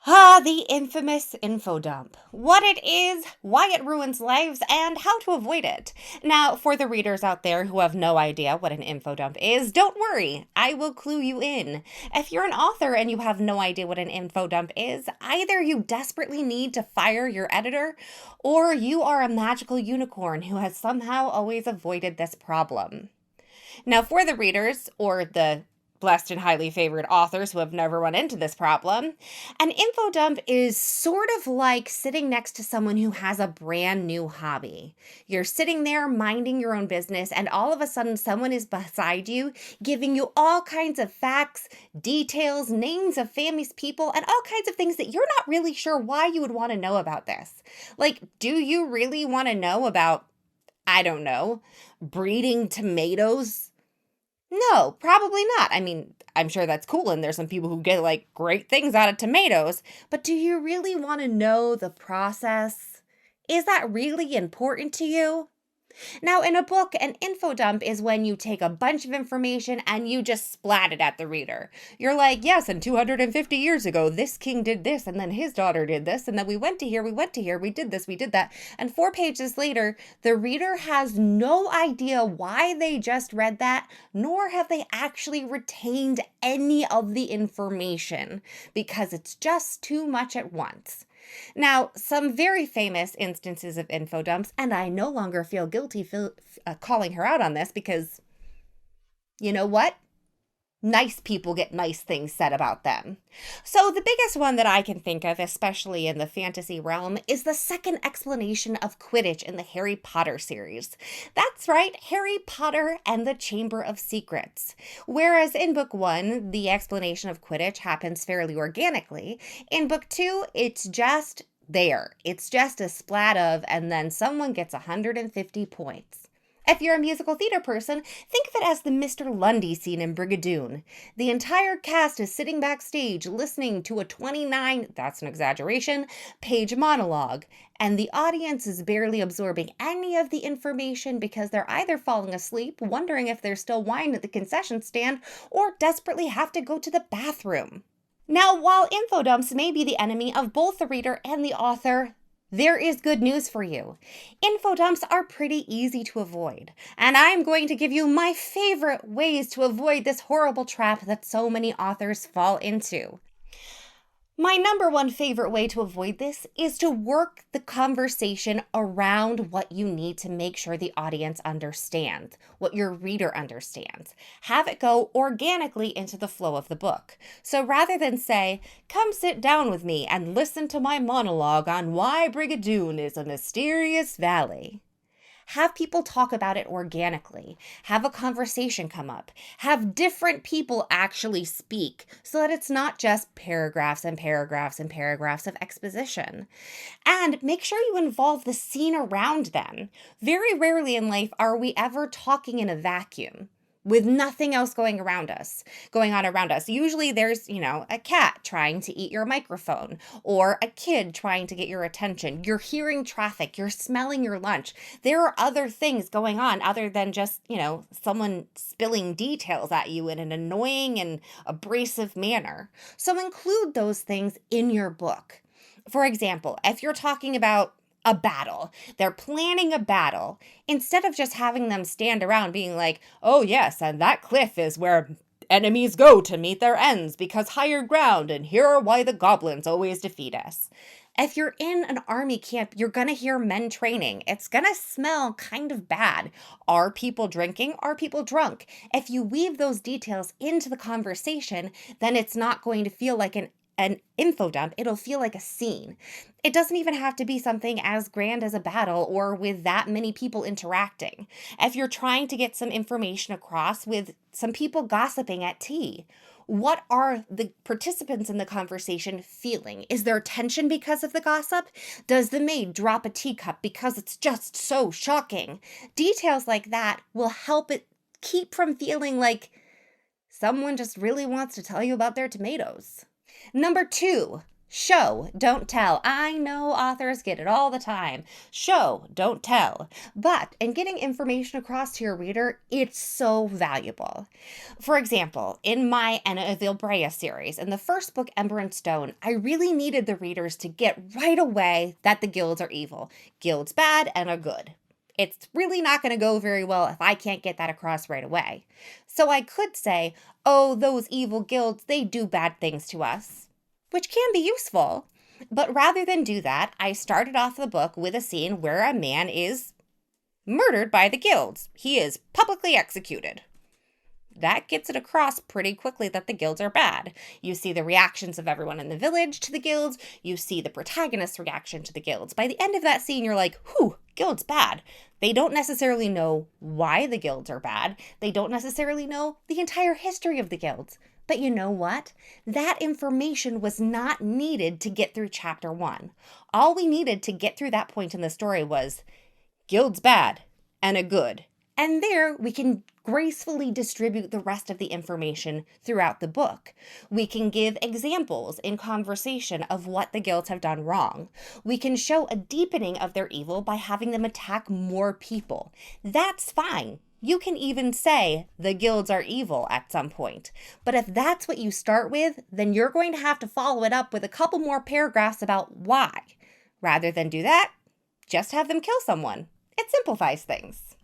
The infamous info dump. What it is, why it ruins lives, and how to avoid it. Now, for the readers out there who have no idea what an info dump is, don't worry, I will clue you in. If you're an author and you have no idea what an info dump is, either you desperately need to fire your editor, or you are a magical unicorn who has somehow always avoided this problem. Now, for the readers, or the blessed and highly favored authors who have never run into this problem, an info dump is sort of like sitting next to someone who has a brand new hobby. You're sitting there minding your own business, and all of a sudden, someone is beside you, giving you all kinds of facts, details, names of famous people, and all kinds of things that you're not really sure why you would want to know about this. Like, do you really want to know about, I don't know, breeding tomatoes? No, probably not. I mean, I'm sure that's cool, and there's some people who get like great things out of tomatoes, but do you really want to know the process? Is that really important to you? Now, in a book, an info dump is when you take a bunch of information and you just splat it at the reader. You're like, yes, and 250 years ago, this king did this, and then his daughter did this, and then we went to here, we went to here, we did this, we did that. And 4 pages later, the reader has no idea why they just read that, nor have they actually retained any of the information because it's just too much at once. Now, some very famous instances of info dumps, and I no longer feel guilty calling her out on this because you know what? Nice people get nice things said about them. So, the biggest one that I can think of, especially in the fantasy realm, is the second explanation of Quidditch in the Harry Potter series. That's right, Harry Potter and the Chamber of Secrets. Whereas in book 1, the explanation of Quidditch happens fairly organically, in book 2, it's just there. It's just a splat of, and then someone gets 150 points. If you're a musical theater person, think of it as the Mr. Lundy scene in Brigadoon. The entire cast is sitting backstage listening to a 29, that's an exaggeration, page monologue, and the audience is barely absorbing any of the information because they're either falling asleep, wondering if there's still wine at the concession stand, or desperately have to go to the bathroom. Now, while info dumps may be the enemy of both the reader and the author, there is good news for you. Info dumps are pretty easy to avoid, and I'm going to give you my favorite ways to avoid this horrible trap that so many authors fall into. My number one favorite way to avoid this is to work the conversation around what you need to make sure the audience understands, what your reader understands. Have it go organically into the flow of the book. So rather than say, come sit down with me and listen to my monologue on why Brigadoon is a mysterious valley. Have people talk about it organically. Have a conversation come up. Have different people actually speak so that it's not just paragraphs and paragraphs and paragraphs of exposition. And make sure you involve the scene around them. Very rarely in life are we ever talking in a vacuum, with nothing else going on around us. Usually there's, a cat trying to eat your microphone or a kid trying to get your attention. You're hearing traffic, you're smelling your lunch. There are other things going on other than just, someone spilling details at you in an annoying and abrasive manner. So include those things in your book. For example, if you're talking about a battle. They're planning a battle. Instead of just having them stand around being like, oh yes, and that cliff is where enemies go to meet their ends because higher ground, and here are why the goblins always defeat us. If you're in an army camp, you're going to hear men training. It's going to smell kind of bad. Are people drinking? Are people drunk? If you weave those details into the conversation, then it's not going to feel like an info dump. It'll feel like a scene. It doesn't even have to be something as grand as a battle or with that many people interacting. If you're trying to get some information across with some people gossiping at tea, what are the participants in the conversation feeling? Is there tension because of the gossip? Does the maid drop a teacup because it's just so shocking? Details like that will help it keep from feeling like someone just really wants to tell you about their tomatoes. Number 2, Show, don't tell. I know authors get it all the time. Show, don't tell. But in getting information across to your reader, it's so valuable. For example, in my Anna of Ilbrea series, in the first book, Ember and Stone, I really needed the readers to get right away that the guilds are evil. Guilds bad and are good. It's really not going to go very well if I can't get that across right away. So I could say, oh, those evil guilds, they do bad things to us, which can be useful. But rather than do that, I started off the book with a scene where a man is murdered by the guilds. He is publicly executed. That gets it across pretty quickly that the guilds are bad. You see the reactions of everyone in the village to the guilds. You see the protagonist's reaction to the guilds. By the end of that scene, you're like, whew, guilds bad. They don't necessarily know why the guilds are bad. They don't necessarily know the entire history of the guilds. But you know what? That information was not needed to get through chapter 1. All we needed to get through that point in the story was guilds bad and a good. And there we can gracefully distribute the rest of the information throughout the book. We can give examples in conversation of what the guilds have done wrong. We can show a deepening of their evil by having them attack more people. That's fine. You can even say the guilds are evil at some point. But if that's what you start with, then you're going to have to follow it up with a couple more paragraphs about why. Rather than do that, just have them kill someone. It simplifies things.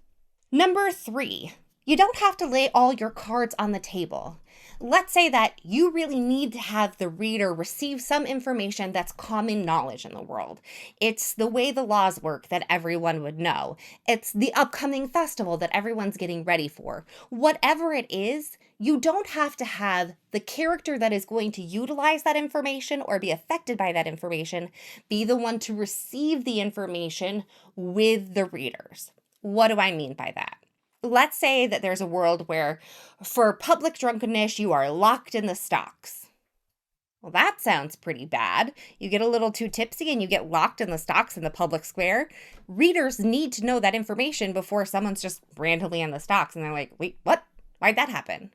Number 3, you don't have to lay all your cards on the table. Let's say that you really need to have the reader receive some information that's common knowledge in the world. It's the way the laws work that everyone would know. It's the upcoming festival that everyone's getting ready for. Whatever it is, you don't have to have the character that is going to utilize that information or be affected by that information be the one to receive the information with the readers. What do I mean by that? Let's say that there's a world where for public drunkenness, you are locked in the stocks. Well, that sounds pretty bad. You get a little too tipsy and you get locked in the stocks in the public square. Readers need to know that information before someone's just randomly in the stocks and they're like, wait, what? Why'd that happen?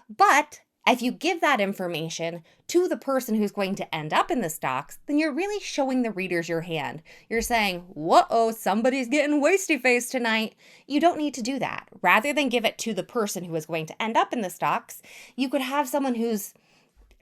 But if you give that information to the person who's going to end up in the stocks, then you're really showing the readers your hand. You're saying, whoa, somebody's getting wasty-faced tonight. You don't need to do that. Rather than give it to the person who is going to end up in the stocks, you could have someone who's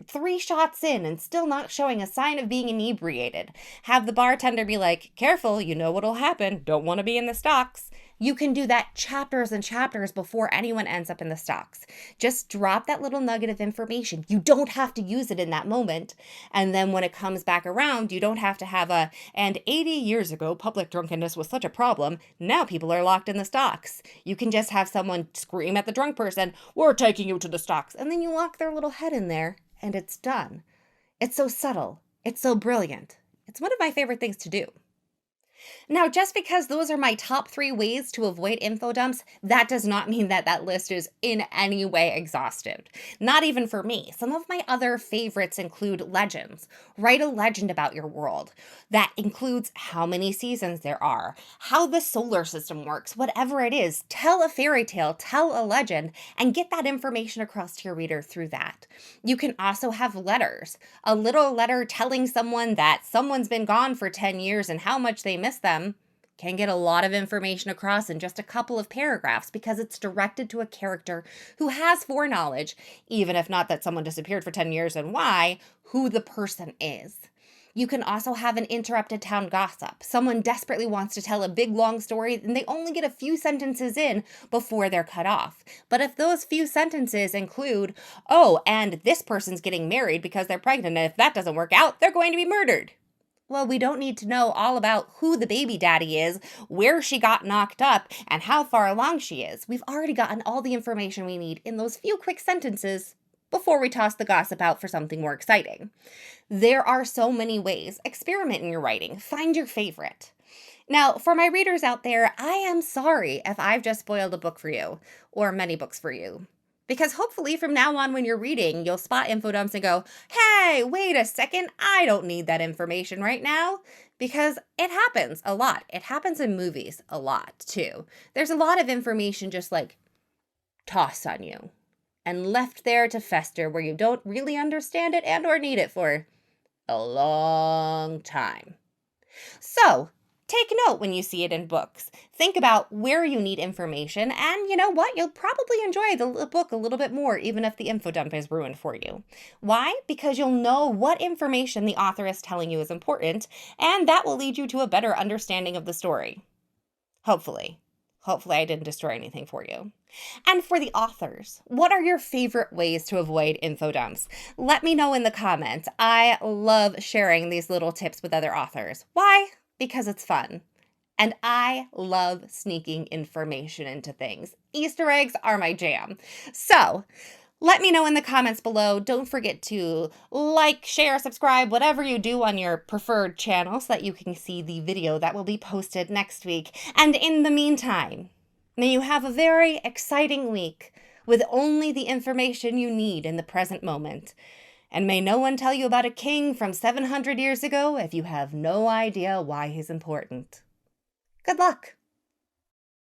3 shots in and still not showing a sign of being inebriated. Have the bartender be like, careful, you know what'll happen. Don't want to be in the stocks. You can do that chapters and chapters before anyone ends up in the stocks. Just drop that little nugget of information. You don't have to use it in that moment. And then when it comes back around, you don't have to have and 80 years ago, public drunkenness was such a problem. Now people are locked in the stocks. You can just have someone scream at the drunk person, we're taking you to the stocks. And then you lock their little head in there and it's done. It's so subtle. It's so brilliant. It's one of my favorite things to do. Now, just because those are my top 3 ways to avoid info dumps, that does not mean that that list is in any way exhaustive. Not even for me. Some of my other favorites include legends. Write a legend about your world. That includes how many seasons there are, how the solar system works, whatever it is. Tell a fairy tale, tell a legend, and get that information across to your reader through that. You can also have letters. A little letter telling someone that someone's been gone for 10 years and how much they miss them can get a lot of information across in just a couple of paragraphs because it's directed to a character who has foreknowledge, even if not that someone disappeared for 10 years and why, who the person is. You can also have an interrupted town gossip. Someone desperately wants to tell a big long story and they only get a few sentences in before they're cut off. But if those few sentences include, oh, and this person's getting married because they're pregnant, and if that doesn't work out, they're going to be murdered. Well, we don't need to know all about who the baby daddy is, where she got knocked up, and how far along she is. We've already gotten all the information we need in those few quick sentences before we toss the gossip out for something more exciting. There are so many ways. Experiment in your writing. Find your favorite. Now, for my readers out there, I am sorry if I've just spoiled a book for you, or many books for you. Because hopefully from now on when you're reading, you'll spot info dumps and go, hey, wait a second, I don't need that information right now. Because it happens a lot. It happens in movies a lot too. There's a lot of information just like tossed on you and left there to fester where you don't really understand it and or need it for a long time. So, take note when you see it in books. Think about where you need information, and you know what? You'll probably enjoy the book a little bit more, even if the info dump is ruined for you. Why? Because you'll know what information the author is telling you is important, and that will lead you to a better understanding of the story. Hopefully. Hopefully, I didn't destroy anything for you. And for the authors, what are your favorite ways to avoid info dumps? Let me know in the comments. I love sharing these little tips with other authors. Why? Because it's fun. And I love sneaking information into things. Easter eggs are my jam. So, let me know in the comments below. Don't forget to like, share, subscribe, whatever you do on your preferred channel so that you can see the video that will be posted next week. And in the meantime, may you have a very exciting week with only the information you need in the present moment. And may no one tell you about a king from 700 years ago if you have no idea why he's important. Good luck.